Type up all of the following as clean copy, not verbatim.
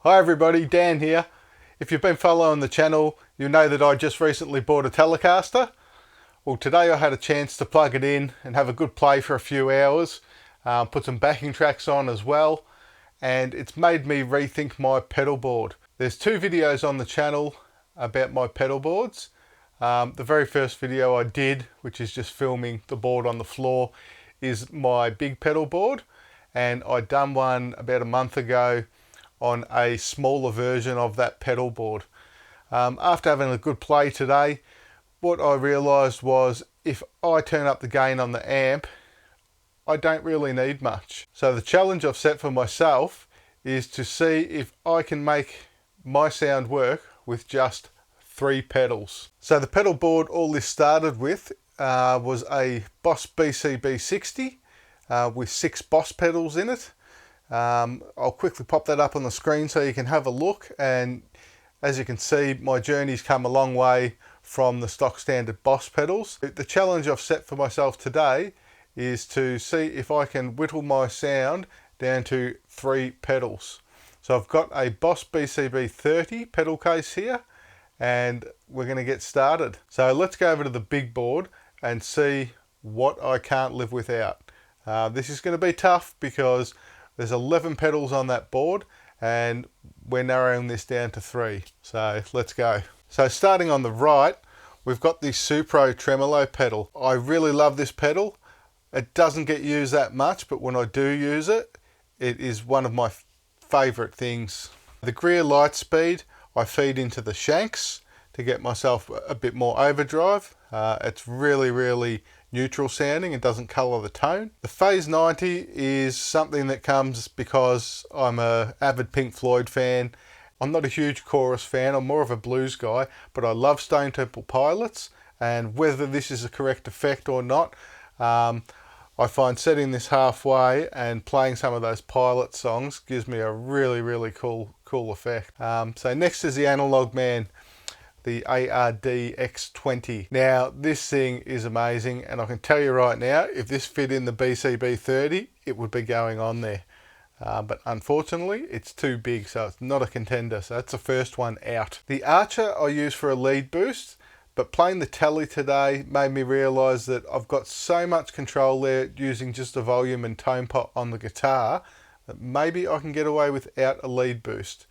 Hi everybody, Dan here. If you've been following the channel, you know that I just recently bought a Telecaster. Well, today I had a chance to plug it in and have a good play for a few hours, put some backing tracks on as well, and it's made me rethink my pedal board. There's two videos on the channel about my pedal boards. The very first video I did, which is just filming the board on the floor, is my big pedal board, and I'd done one about a month ago on a smaller version of that pedal board. After having a good play today, what I realised was if I turn up the gain on the amp, I don't really need much. So the challenge I've set for myself is to see if I can make my sound work with just 3 pedals. So the pedal board all this started with was a Boss BCB60 with 6 Boss pedals in it. I'll quickly pop that up on the screen so you can have a look, and as you can see, my journey's come a long way from the stock standard Boss pedals. The challenge I've set for myself today is to see if I can whittle my sound down to 3 pedals. So I've got a Boss BCB30 pedal case here, and we're going to get started. So let's go over to the big board and see what I can't live without. This is going to be tough because there's 11 pedals on that board and we're narrowing this down to 3. So let's go. So starting on the right, we've got the Supro tremolo pedal. I really love this pedal. It doesn't get used that much, but when I do use it, it is one of my favorite things. The Greer light speed I feed into the shanks to get myself a bit more overdrive. It's really neutral sounding. It doesn't color the tone. The Phase 90 is something that comes because I'm an avid Pink Floyd fan. I'm not a huge chorus fan, I'm more of a blues guy, but I love Stone Temple Pilots, and whether this is a correct effect or not, I find setting this halfway and playing some of those Pilot songs gives me a really cool effect. So next is the Analog Man, the ARD-X20. Now this thing is amazing, and I can tell you right now, if this fit in the BCB30, it would be going on there. But unfortunately it's too big, so it's not a contender. So that's the first one out. The Archer I use for a lead boost, but playing the Tele today made me realise that I've got so much control there using just a volume and tone pot on the guitar that maybe I can get away without a lead boost.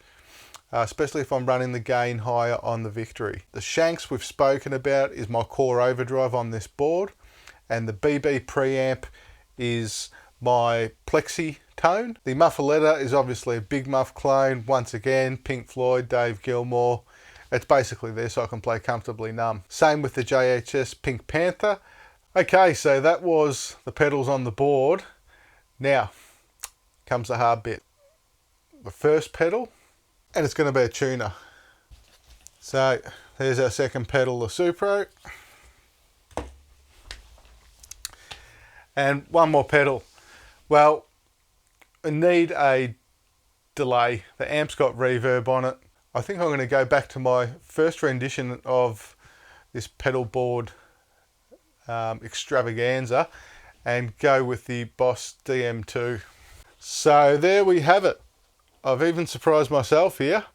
Especially if I'm running the gain higher on the Victory. The shanks we've spoken about is my core overdrive on this board, and the BB preamp is my Plexi tone. The Muffaletta is obviously a Big Muff clone, once again Pink Floyd, Dave Gilmour. It's basically there so I can play comfortably numb. Same with the JHS Pink Panther. Okay, so that was the pedals on the board. Now comes the hard bit. The first pedal, and it's going to be a tuner. So there's our second pedal, the Supro. And one more pedal. Well, I need a delay. The amp's got reverb on it. I think I'm going to go back to my first rendition of this pedal board extravaganza and go with the Boss DM2. So there we have it. I've even surprised myself here.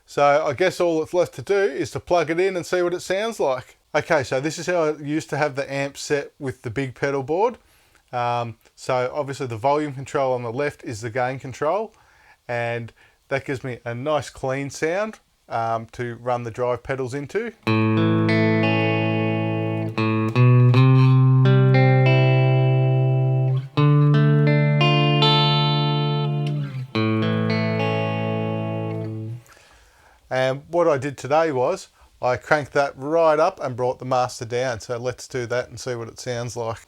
So I guess all that's left to do is to plug it in and see what it sounds like. Okay, so this is how I used to have the amp set with the big pedal board. So obviously the volume control on the left is the gain control, and that gives me a nice clean sound to run the drive pedals into. And what I did today was I cranked that right up and brought the master down. So let's do that and see what it sounds like.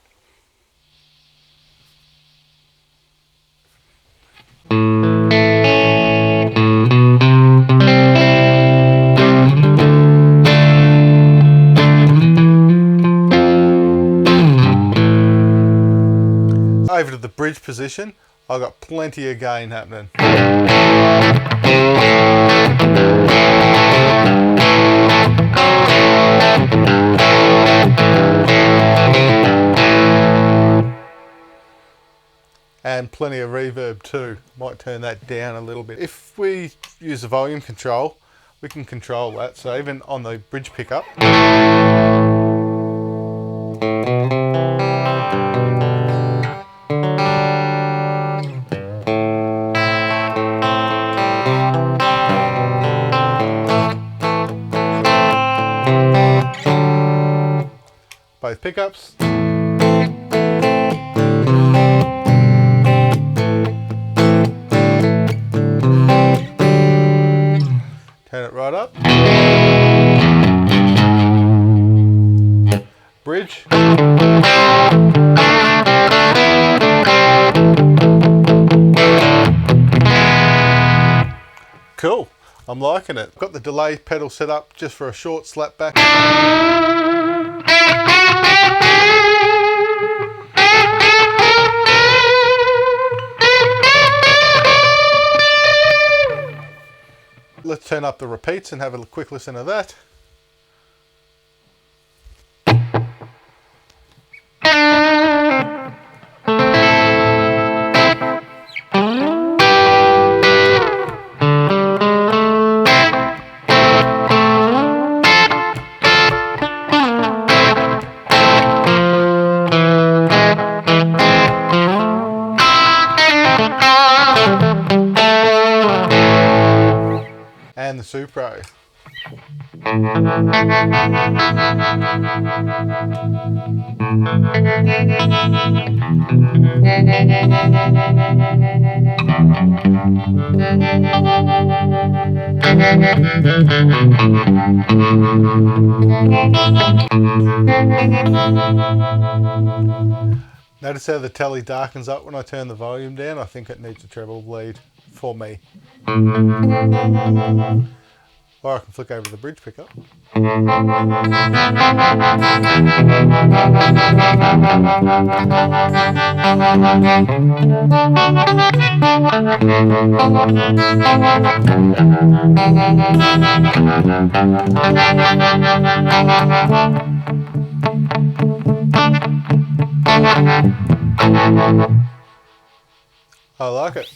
Over to the bridge position, I've got plenty of gain happening. and plenty of reverb too. Might turn that down a little bit. If we use the volume control, we can control that. So even on the bridge pickup, both pickups. Turn it right up. Bridge. Cool, I'm liking it. Got the delay pedal set up just for a short slap back. Let's turn up the repeats and have a quick listen to that. And the Supro. Notice how the telly darkens up when I turn the volume down? I think it needs a treble bleed for me. Or I can flick over to the bridge pickup. I like it.